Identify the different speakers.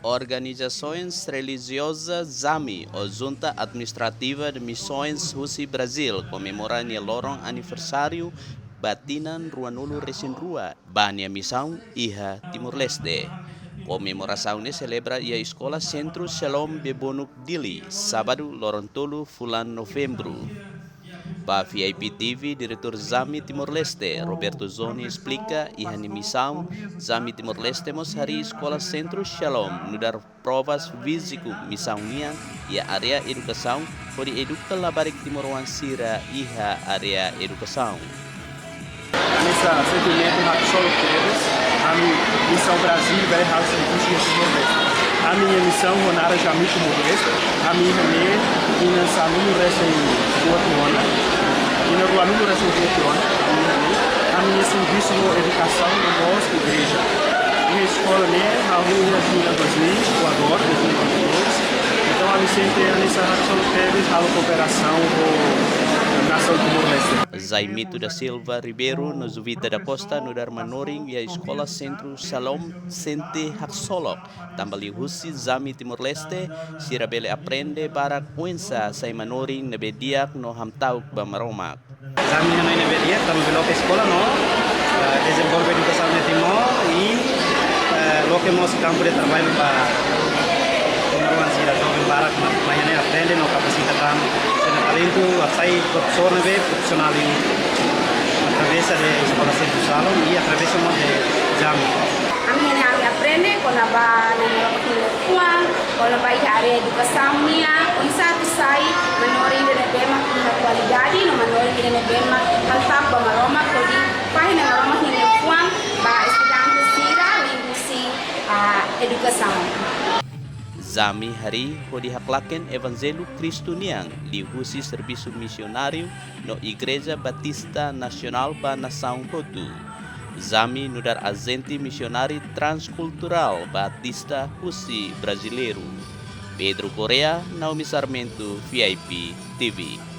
Speaker 1: Organizações religiosas ZAMI, ou Junta Administrativa de Missões Rússia Brasil, comemora o lorong aniversário Batinan Ruanulu Resin Rua, Bania Missão, Iha, Timor-Leste. Comemoração ini celebra a Escola Centro Shalom Bebonuk Dili, sábado, lorong tolu, fulan novembro. Para VIP TV, diretor ZAMI Timor-Leste, Roberto Zoni explica e a missão ZAMI Timor-Leste mos hari Escola Centro Shalom nudar provas físico missãonya e a área educação por educa labarik Timor-Wan Sira iha área educação.
Speaker 2: Nesse sentimento absoluto deles, a missão Brasil vai realizar um curso de Timor-Leste. A minha missão é na área de Timor-Leste, a minha é na saúde recém-boa e na rua número a minha serviço de educação na nossa igreja. Minha escola é a rua de 2000, agora, 2022. Então, a minha sempre é nessa relação de cooperação com a nação Timor-Leste.
Speaker 1: Zaimito da Silva Ribeiro, no Zuvita da Costa, no Darmanoring, e a Escola Centro Shalom Sente Haksolok. Tambali Husi Zami Timor-Leste, Sirabele aprende para kuensa sa Manoring na bediak no hamtauk bamaromak.
Speaker 3: Zami na bediak, tamo belok escola no, desenvolve educação de Timor e lo que nós campo de trabalho para Timor Sira jovem barak, amanhã aprende no capacitação, sendo talento, sai professor nebe profissional através da Escola Centro Shalom e através de Zami.
Speaker 4: Kami aprende con la ba kuang, con la ba área educação nia, con satu sai manori de bema com qualidade, no manori de bema alta ba maroma ko di pai na maroma ni kuang ba estudante sira lingusi educação.
Speaker 1: Zami hari hodi haklaken Evangelho Cristo Niang li husi serviço missionário no Igreja Batista Nacional ba Nação Rotu. Zami nudar agente missionário transcultural Batista Husi Brasileiro. Pedro Correa, Naomi Sarmento, VIP TV.